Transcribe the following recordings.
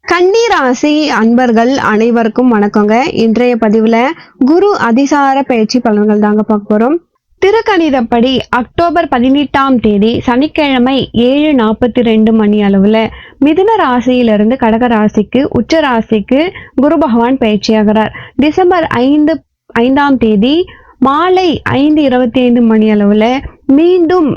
கன்னி ராசி அன்பர்கள் அனைவருக்கும் வணக்கங்க. இன்றைய பதிவுல குரு அதிசார பயிற்சி பலன்கள் தாங்க பார்க்க போறோம். திருக்கணிதப்படி அக்டோபர் 18ஆம் தேதி சனிக்கிழமை 7:42 மணி அளவுல மிதுன ராசியிலிருந்து கடக ராசிக்கு உச்ச ராசிக்கு குரு பகவான் பயிற்சியாகிறார். டிசம்பர் 5ஆம் தேதி மாலை 5:25 மணி அளவுல மீண்டும்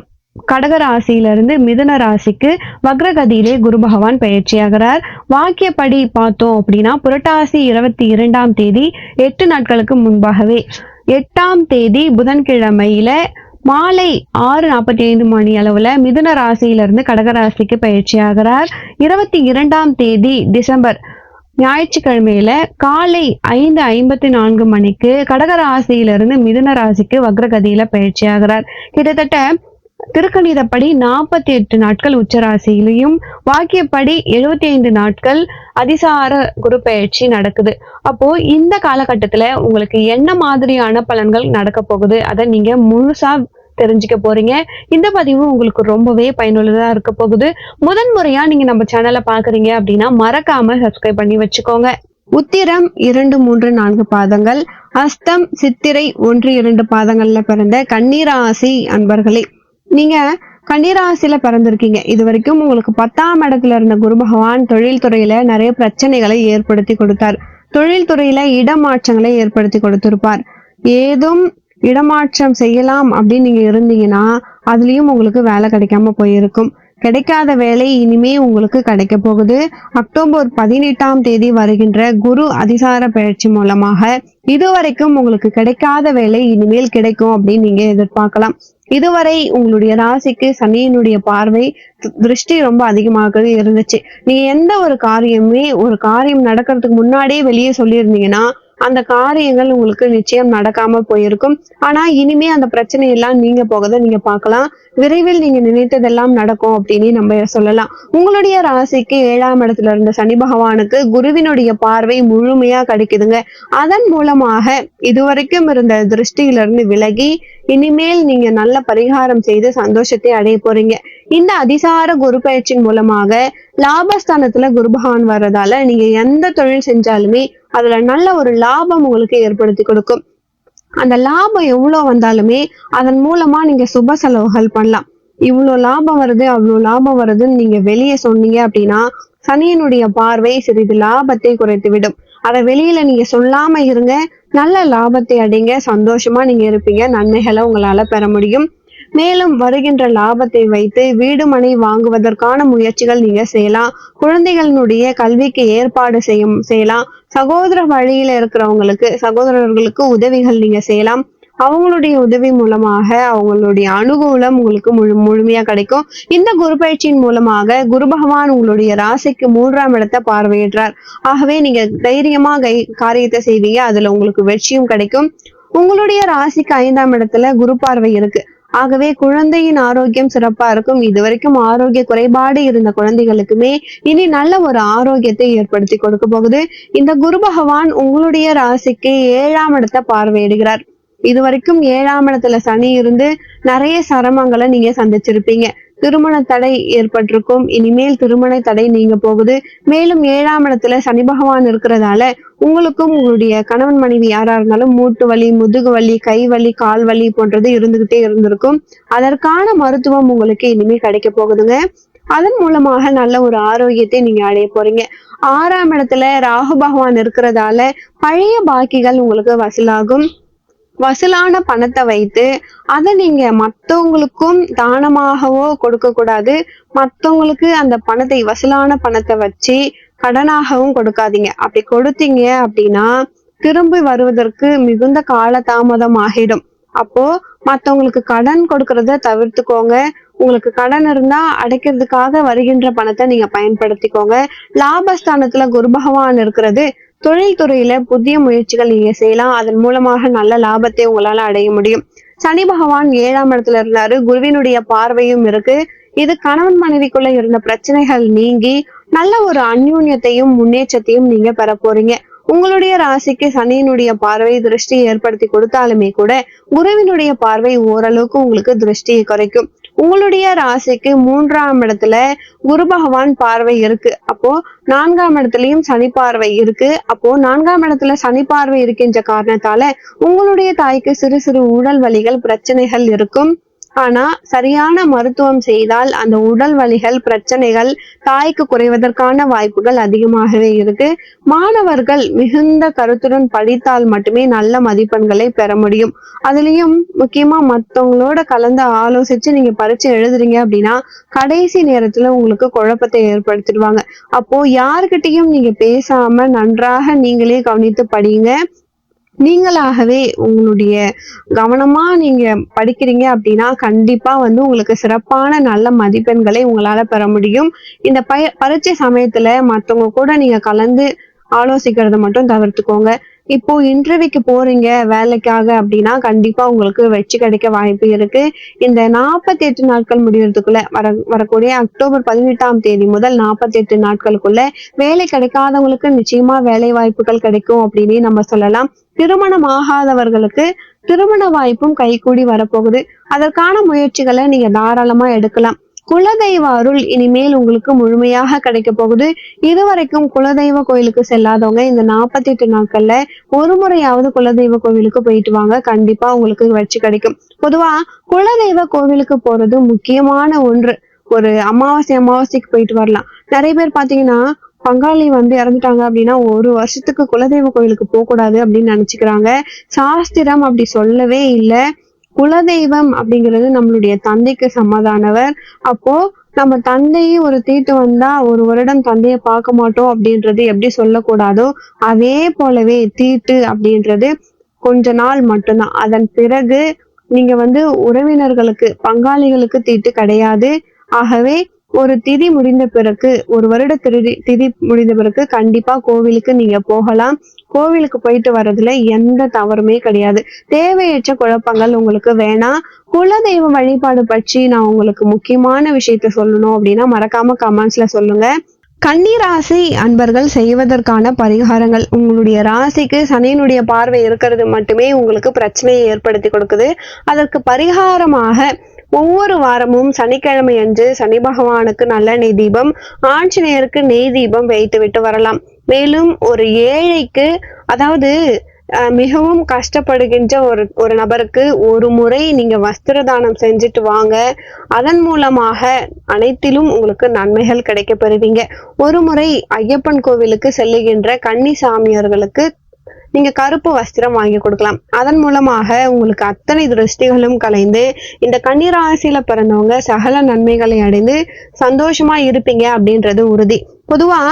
கடக ராசியிலிருந்து மிதுன ராசிக்கு வக்ரகதியிலே குரு பகவான் பயிற்சியாகிறார். வாக்கியப்படி பார்த்தோம் அப்படின்னா புரட்டாசி 22ஆம் தேதி 8 நாட்களுக்கு முன்பாகவே 8ஆம் தேதி புதன்கிழமையில மாலை 6:45 மணி அளவுல மிதுன ராசியிலிருந்து கடக ராசிக்கு பயிற்சியாகிறார். 22ஆம் தேதி டிசம்பர் ஞாயிற்றுக்கிழமையில காலை 5:54 மணிக்கு கடக ராசியிலிருந்து மிதுன ராசிக்கு வக்ரகதியில பயிற்சியாகிறார். கிட்டத்தட்ட திருக்கணிதப்படி 48 நாட்கள் உச்சராசியிலையும் வாக்கியப்படி 75 நாட்கள் அதிசார குரு பயிற்சி நடக்குது. அப்போ இந்த காலகட்டத்துல உங்களுக்கு என்ன மாதிரியான பலன்கள் நடக்க போகுது அதை நீங்க முழுசா தெரிஞ்சுக்க போறீங்க. இந்த பதிவு உங்களுக்கு ரொம்பவே பயனுள்ளதா இருக்க போகுது. முதன்முறையா நீங்க நம்ம சேனலை பாக்குறீங்க அப்படின்னா மறக்காம சப்ஸ்கிரைப் பண்ணி வச்சுக்கோங்க. உத்திரம் 2, 3, 4 பாதங்கள், அஸ்தம் சித்திரை 1, 2 பாதங்கள்ல பிறந்த கன்னிராசி அன்பர்களே, நீங்க கன்னிராசியில பிறந்திருக்கீங்க. இது வரைக்கும் உங்களுக்கு 10ஆம் இடத்துல இருந்த குரு பகவான் தொழில் துறையில நிறைய பிரச்சனைகளை ஏற்படுத்தி கொடுத்தார். தொழில் துறையில இடமாற்றங்களை ஏற்படுத்தி கொடுத்திருப்பார். ஏதும் இடமாற்றம் செய்யலாம் அப்படின்னு நீங்க இருந்தீங்கன்னா அதுலயும் உங்களுக்கு வேலை கிடைக்காம போயிருக்கும். கிடைக்காத வேலை இனிமே உங்களுக்கு கிடைக்க போகுது. அக்டோபர் 18ஆம் தேதி வருகின்ற குரு அதிசார பயிற்சி மூலமாக இதுவரைக்கும் உங்களுக்கு கிடைக்காத வேலை இனிமேல் கிடைக்கும் அப்படின்னு நீங்க எதிர்பார்க்கலாம். இதுவரை உங்களுடைய ராசிக்கு சனியினுடைய பார்வை திருஷ்டி ரொம்ப அதிகமாக இருந்துச்சு. நீங்க எந்த ஒரு காரியம் நடக்கிறதுக்கு முன்னாடியே வெளியே சொல்லியிருந்தீங்கன்னா அந்த காரியங்கள் உங்களுக்கு நிச்சயம் நடக்காம போயிருக்கும். ஆனா இனிமே அந்த பிரச்சனை எல்லாம் நீங்க போகத நீங்க பார்க்கலாம். விரைவில் நீங்க நினைத்ததெல்லாம் நடக்கும் அப்படின்னு நம்ம சொல்லலாம். உங்களுடைய ராசிக்கு 7ஆம் இடத்துல இருந்த சனி பகவானுக்கு குருவினுடைய பார்வை முழுமையா கிடைக்குதுங்க. அதன் மூலமாக இதுவரைக்கும் இருந்த திருஷ்டியிலிருந்து விலகி இனிமேல் நீங்க நல்ல பரிகாரம் செய்து சந்தோஷத்தை அடைய போறீங்க. இந்த அதிசார குரு பயிற்சியின் மூலமாக லாபஸ்தானத்துல குரு பகவான் வர்றதால நீங்க எந்த தொழில் செஞ்சாலுமே அதுல நல்ல ஒரு லாபம் உங்களுக்கு ஏற்படுத்தி கொடுக்கும். அந்த லாபம் எவ்வளவு வந்தாலுமே அதன் மூலமா நீங்க சுப செலவுகள் பண்ணலாம். இவ்வளவு லாபம் வருது அவ்வளவு லாபம் வருதுன்னு நீங்க வெளியே சொன்னீங்க அப்படின்னா சனியினுடைய பார்வை சிறிது லாபத்தை குறைத்து விடும். அதை வெளியில நீங்க சொல்லாம இருங்க, நல்ல லாபத்தை அடைங்க, சந்தோஷமா நீங்க இருப்பீங்க, நன்மைகளை உங்களால பெற முடியும். மேலும் வருகின்ற லாபத்தை வைத்து வீடு மனை வாங்குவதற்கான முயற்சிகள் நீங்க செய்யலாம். குழந்தைகளினுடைய கல்விக்கு ஏற்பாடு செய்யலாம். சகோதர வழியில சகோதரர்களுக்கு உதவிகள் நீங்க செய்யலாம். அவங்களுடைய உதவி மூலமாக அவங்களுடைய அனுகூலம் உங்களுக்கு முழுமையா கிடைக்கும். இந்த குரு பயிற்சியின் மூலமாக குரு பகவான் உங்களுடைய ராசிக்கு 3ஆம் இடத்தை பார்வையிடுறார். ஆகவே நீங்க தைரியமா காரியத்தை செய்வீங்க, அதுல உங்களுக்கு வெற்றியும் கிடைக்கும். உங்களுடைய ராசிக்கு 5ஆம் இடத்துல குரு பார்வை இருக்கு. ஆகவே குழந்தையின் ஆரோக்கியம் சிறப்பா இருக்கும். இதுவரைக்கும் ஆரோக்கிய குறைபாடு இருந்த குழந்தைகளுக்குமே இனி நல்ல ஒரு ஆரோக்கியத்தை ஏற்படுத்தி கொடுக்க போகுது. இந்த குரு பகவான் உங்களுடைய ராசிக்கு 7ஆம் இடத்தை பார்வையிடுகிறார். இதுவரைக்கும் 7ஆம் இடத்துல சனி இருந்து நிறைய சிரமங்களை நீங்க சந்திச்சிருப்பீங்க. திருமண தடை ஏற்பட்டிருக்கும். இனிமேல் திருமண தடை நீங்க போகுது. மேலும் 7ஆம் இடத்துல சனி பகவான் இருக்கிறதால உங்களுக்கும் உங்களுடைய கணவன் மனைவி யாரா இருந்தாலும் மூட்டு வலி, முதுகு வலி, கை வலி, கால் வலி போன்றது இருந்துகிட்டே இருந்திருக்கும். அதற்கான மருத்துவம் உங்களுக்கு இனிமே கிடைக்க போகுதுங்க. அதன் மூலமாக நல்ல ஒரு ஆரோக்கியத்தை நீங்க அடைய போறீங்க. 6ஆம் இடத்துல ராகு பகவான் இருக்கிறதால பழைய பாக்கிகள் உங்களுக்கு வசூலாகும். வசூலான பணத்தை வைத்து அதை நீங்க மற்றவங்களுக்கும் தானமாகவோ கொடுக்க கூடாது. மற்றவங்களுக்கு அந்த பணத்தை வசூலான பணத்தை வச்சு கடனாகவும் கொடுக்காதீங்க. அப்படி கொடுத்தீங்க அப்படின்னா திரும்பி வருவதற்கு மிகுந்த கால தாமதம் ஆகிடும். அப்போ மற்றவங்களுக்கு கடன் கொடுக்கறத தவிர்த்துக்கோங்க. உங்களுக்கு கடன் இருந்தா அடைக்கிறதுக்காக வருகின்ற பணத்தை நீங்க பயன்படுத்திக்கோங்க. லாபஸ்தானத்துல குரு பகவான் இருக்கிறது. தொழில் துறையில புதிய முயற்சிகள் நீங்க செய்யலாம். அதன் மூலமாக நல்ல லாபத்தை உங்களால அடைய முடியும். சனி பகவான் 7ஆம் இடத்துல இருந்தாரு. குருவினுடைய பார்வையும் இருக்கு. இது கணவன் மனைவிக்குள்ள இருந்த பிரச்சனைகள் நீங்கி நல்ல ஒரு அந்யூன்யத்தையும் முன்னேற்றத்தையும் நீங்க பெற போறீங்க. உங்களுடைய ராசிக்கு சனியினுடைய பார்வை திருஷ்டியை ஏற்படுத்தி கொடுத்தாலுமே கூட குருவினுடைய பார்வை ஓரளவுக்கு உங்களுக்கு திருஷ்டியை குறைக்கும். உங்களுடைய ராசிக்கு 3ஆம் இடத்துல குரு பகவான் பார்வை இருக்கு. அப்போ 4ஆம் இடத்துலயும் சனி பார்வை இருக்கு. அப்போ 4ஆம் இடத்துல சனி பார்வை இருக்கின்ற காரணத்தால உங்களுடைய தாய்க்கு சிறு சிறு உடல் வலிகள் பிரச்சனைகள் இருக்கும். ஆனா சரியான மருத்துவம் செய்தால் அந்த உடல் வலிகள் பிரச்சனைகள் தாய்க்கு குறைவதற்கான வாய்ப்புகள் அதிகமாகவே இருக்கு. மாணவர்கள் மிகுந்த கருத்துடன் படித்தால் மட்டுமே நல்ல மதிப்பெண்களை பெற முடியும். அதுலயும் முக்கியமா மத்தவங்களோட கலந்து ஆலோசிச்சு நீங்க பரீட்சை எழுதுறீங்க அப்படின்னா கடைசி நேரத்துல உங்களுக்கு குழப்பத்தை ஏற்படுத்திடுவாங்க. அப்போ யாருக்கிட்டையும் நீங்க பேசாம நன்றாக நீங்களே கவனித்து படிங்க. நீங்களாகவே உங்களுடைய கவனமா நீங்க படிக்கிறீங்க அப்படின்னா கண்டிப்பா உங்களுக்கு சிறப்பான நல்ல மதிப்பெண்களை உங்களால பெற முடியும். இந்த பரீட்சை சமயத்துல மத்தவங்க கூட நீங்க கலந்து ஆலோசிக்கிறத மட்டும் தவிர்த்துக்கோங்க. இப்போ இன்டர்வியூக்கு போறீங்க வேலைக்காக அப்படின்னா கண்டிப்பா உங்களுக்கு வெற்றி கிடைக்க வாய்ப்பு இருக்கு. இந்த 48 நாட்கள் முடியறதுக்குள்ள வரக்கூடிய அக்டோபர் 18ஆம் தேதி முதல் 48 நாட்களுக்குள்ள வேலை கிடைக்காதவங்களுக்கு நிச்சயமா வேலை வாய்ப்புகள் கிடைக்கும் அப்படின்னு நம்ம சொல்லலாம். திருமணம் ஆகாதவர்களுக்கு திருமண வாய்ப்பும் கைகூடி வரப்போகுது. அதற்கான முயற்சிகளை நீங்க தாராளமா எடுக்கலாம். குலதெய்வ அருள் இனிமேல் உங்களுக்கு முழுமையாக கிடைக்க போகுது. இதுவரைக்கும் குலதெய்வ கோயிலுக்கு செல்லாதவங்க இந்த 48 நாட்கள்ல ஒரு முறையாவது குலதெய்வ கோவிலுக்கு போயிட்டு வாங்க. கண்டிப்பா உங்களுக்கு வெற்றி கிடைக்கும். பொதுவா குலதெய்வ கோவிலுக்கு போறது முக்கியமான ஒன்று. ஒரு அமாவாசைக்கு போயிட்டு வரலாம். நிறைய பேர் பாத்தீங்கன்னா பங்காளி இறந்துட்டாங்க அப்படின்னா ஒரு வருஷத்துக்கு குலதெய்வ கோயிலுக்கு போக கூடாது அப்படின்னு நினைச்சுக்கிறாங்க. சாஸ்திரம் அப்படி சொல்லவே இல்லை. குலதெய்வம் அப்படிங்கிறது நம்மளுடைய தந்தைக்கு சமமானவர். அப்போ நம்ம தந்தையை ஒரு தீட்டு வந்தா ஒரு வருடம் தந்தையை பார்க்க மாட்டோம் அப்படின்றது எப்படி சொல்லக்கூடாதோ அதே போலவே தீட்டு அப்படின்றது கொஞ்ச நாள் மட்டும்தான். அதன் பிறகு நீங்க உறவினர்களுக்கு பங்காளிகளுக்கு தீட்டு கிடையாது. ஆகவே ஒரு திதி முடிந்த பிறகு ஒரு வருட திதி முடிந்த பிறகு கண்டிப்பா கோவிலுக்கு நீங்க போகலாம். கோவிலுக்கு போயிட்டு வர்றதுல எந்த தவறுமே கிடையாது. தேவையற்ற குழப்பங்கள் உங்களுக்கு வேணாம். குலதெய்வ வழிபாடு பற்றி நான் உங்களுக்கு முக்கியமான விஷயத்த சொல்லணும் அப்படின்னா மறக்காம கமெண்ட்ஸ்ல சொல்லுங்க. கன்னி ராசி அன்பர்கள் செய்வதற்கான பரிகாரங்கள். உங்களுடைய ராசிக்கு சனியினுடைய பார்வை இருக்கிறது மட்டுமே உங்களுக்கு பிரச்சனையை ஏற்படுத்தி கொடுக்குது. அதற்கு பரிகாரமாக ஒவ்வொரு வாரமும் சனிக்கிழமை அன்று சனி பகவானுக்கு நல்லெண்ணெய் தீபம், ஆஞ்சநேயருக்கு நெய் தீபம் வைத்து விட்டு வரலாம். மேலும் ஒரு ஏழைக்கு, அதாவது மிகவும் கஷ்டப்படுகின்ற ஒரு நபருக்கு ஒரு முறை நீங்க வஸ்திர தானம் செஞ்சுட்டு வாங்க. அதன் மூலமாக அனைத்திலும் உங்களுக்கு நன்மைகள் கிடைக்க பெறுவீங்க. ஒரு முறை ஐயப்பன் கோவிலுக்கு செல்லுகின்ற கன்னி சாமியார்களுக்கு நீங்க கருப்பு வஸ்திரம் வாங்கி கொடுக்கலாம். அதன் மூலமாக உங்களுக்கு அத்தனை திருஷ்டிகளும் கலைந்து இந்த கன்னிராசியில பிறந்தவங்க சகல நன்மைகளை அடைந்து சந்தோஷமா இருப்பீங்க அப்படின்றது உறுதி. பொதுவா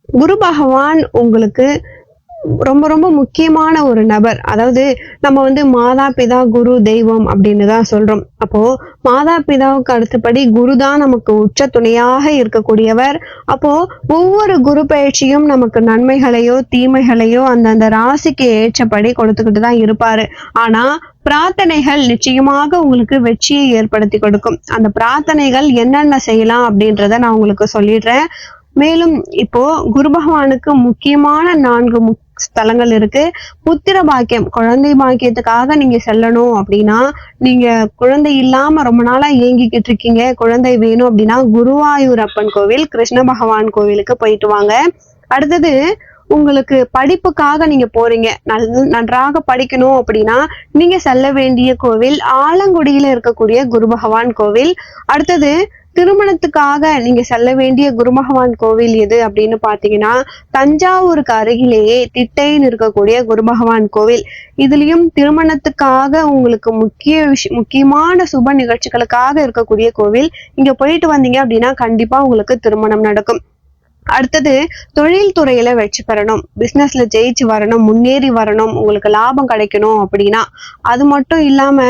குரு பகவான் உங்களுக்கு ரொம்ப ரொம்ப முக்கியமான ஒரு நபர். அதாவது நம்ம மாதா பிதா குரு தெய்வம் அப்படின்னு தான் சொல்றோம். அப்போ மாதா பிதாவுக்கு அடுத்தபடி குரு தான் நமக்கு உச்ச துணையாக இருக்கக்கூடியவர். அப்போ ஒவ்வொரு குரு பயிற்சியும் நமக்கு நன்மைகளையோ தீமைகளையோ அந்தந்த ராசிக்கு ஏற்றபடி கொடுத்துக்கிட்டு தான் இருப்பாரு. ஆனா பிரார்த்தனைகள் நிச்சயமாக உங்களுக்கு வெற்றியை ஏற்படுத்தி கொடுக்கும். அந்த பிரார்த்தனைகள் என்னென்ன செய்யலாம் அப்படின்றத நான் உங்களுக்கு சொல்லிடுறேன். மேலும் இப்போ குரு பகவானுக்கு முக்கியமான 4 ஸ்தலங்கள் இருக்கு. புத்திர பாக்கியம், குழந்தை பாக்கியத்துக்காக நீங்க செல்லணும் அப்படின்னா, நீங்க குழந்தை இல்லாம ரொம்ப நாளா ஏங்கிக்கிட்டு இருக்கீங்க, குழந்தை வேணும் அப்படின்னா குருவாயூர் அப்பன் கோவில், கிருஷ்ண பகவான் கோவிலுக்கு போயிட்டு வாங்க. அடுத்தது உங்களுக்கு படிப்புக்காக நீங்க போறீங்க, நன்றாக படிக்கணும் அப்படின்னா நீங்க செல்ல வேண்டிய கோவில் ஆலங்குடியில இருக்கக்கூடிய குரு பகவான் கோவில். அடுத்தது திருமணத்துக்காக நீங்க செல்ல வேண்டிய குரு பகவான் கோவில் எது அப்படின்னு பாத்தீங்கன்னா தஞ்சாவூருக்கு அருகிலேயே திட்டைன்னு இருக்கக்கூடிய குரு பகவான் கோவில். இதுலயும் திருமணத்துக்காக உங்களுக்கு முக்கியமான சுப நிகழ்ச்சிகளுக்காக இருக்கக்கூடிய கோவில். இங்க போயிட்டு வந்தீங்க அப்படின்னா கண்டிப்பா உங்களுக்கு திருமணம் நடக்கும். அடுத்தது தொழில் துறையில வெற்றி பெறணும், பிசினஸ்ல ஜெயிச்சு வரணும், முன்னேறி வரணும், உங்களுக்கு லாபம் கிடைக்கணும் அப்படின்னா, அது மட்டும் இல்லாம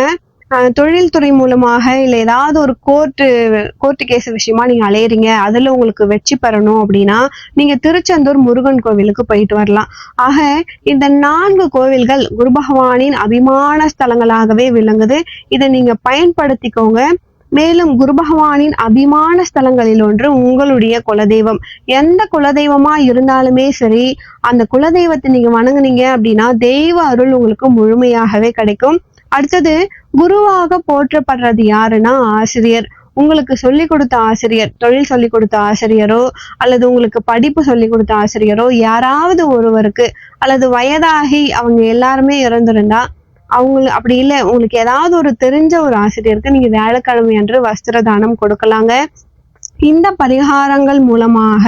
தொழில்துறை மூலமாக இல்ல ஏதாவது ஒரு கோர்ட்டு கேஸ் விஷயமா நீங்க அலையறீங்க, அதுல உங்களுக்கு வெற்றி பெறணும் அப்படின்னா நீங்க திருச்செந்தூர் முருகன் கோவிலுக்கு போயிட்டு வரலாம். ஆக இந்த 4 கோவில்கள் குரு பகவானின் அபிமான ஸ்தலங்களாகவே விளங்குது. இதை நீங்க பயன்படுத்திக்கோங்க. மேலும் குரு பகவானின் அபிமான ஸ்தலங்களில் ஒன்று உங்களுடைய குலதெய்வம். எந்த குலதெய்வமா இருந்தாலுமே சரி, அந்த குலதெய்வத்தை நீங்க வணங்குனீங்க அப்படின்னா தெய்வ அருள் உங்களுக்கு முழுமையாகவே கிடைக்கும். அடுத்தது குருவாக போற்றப்படுறது யாருன்னா ஆசிரியர். உங்களுக்கு சொல்லி கொடுத்த ஆசிரியர், தொழில் சொல்லி கொடுத்த ஆசிரியரோ அல்லது உங்களுக்கு படிப்பு சொல்லி கொடுத்த ஆசிரியரோ யாராவது ஒருவருக்கு, அல்லது வயதாகி அவங்க எல்லாருமே இறந்திருந்தா அப்படி இல்லை உங்களுக்கு ஏதாவது ஒரு தெரிஞ்ச ஒரு ஆசிரியருக்கு நீங்க வியாழக்கிழமை அன்று வஸ்திர தானம் கொடுக்கலாங்க. இந்த பரிகாரங்கள் மூலமாக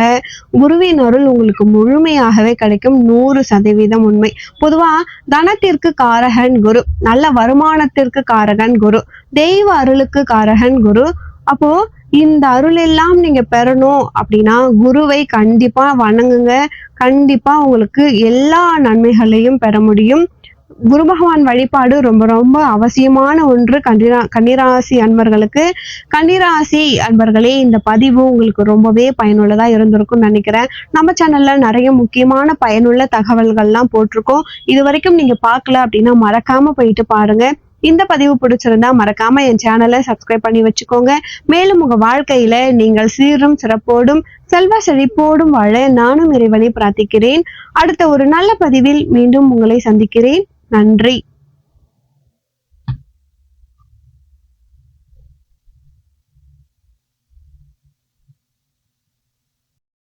குருவின் அருள் உங்களுக்கு முழுமையாகவே கிடைக்கும். 100% உண்மை. பொதுவா தனத்திற்கு காரகன் குரு, நல்ல வருமானத்திற்கு காரகன் குரு, தெய்வ அருளுக்கு காரகன் குரு. அப்போ இந்த அருள் எல்லாம் நீங்க பெறணும் அப்படின்னா குருவை கண்டிப்பா வணங்குங்க. கண்டிப்பா உங்களுக்கு எல்லா நன்மைகளையும் பெற முடியும். குரு பகவான் வழிபாடு ரொம்ப ரொம்ப அவசியமான ஒன்று கன்னிராசி அன்பர்களுக்கு. கன்னிராசி அன்பர்களே, இந்த பதிவு உங்களுக்கு ரொம்பவே பயனுள்ளதா இருந்திருக்கும்னு நினைக்கிறேன். நம்ம சேனல்ல நிறைய முக்கியமான பயனுள்ள தகவல்கள்லாம் போட்டிருக்கோம். இது வரைக்கும் நீங்க பார்க்கல அப்படின்னா மறக்காம போயிட்டு பாருங்க. இந்த பதிவு பிடிச்சிருந்தா மறக்காம என் சேனலை சப்ஸ்கிரைப் பண்ணி வச்சுக்கோங்க. மேலும் உங்க வாழ்க்கையில நீங்கள் சீரும் சிறப்போடும் செல்வ செழிப்போடும் வாழ நானும் இறைவனை பிரார்த்திக்கிறேன். அடுத்த ஒரு நல்ல பதிவில் மீண்டும் உங்களை சந்திக்கிறேன். நன்றி.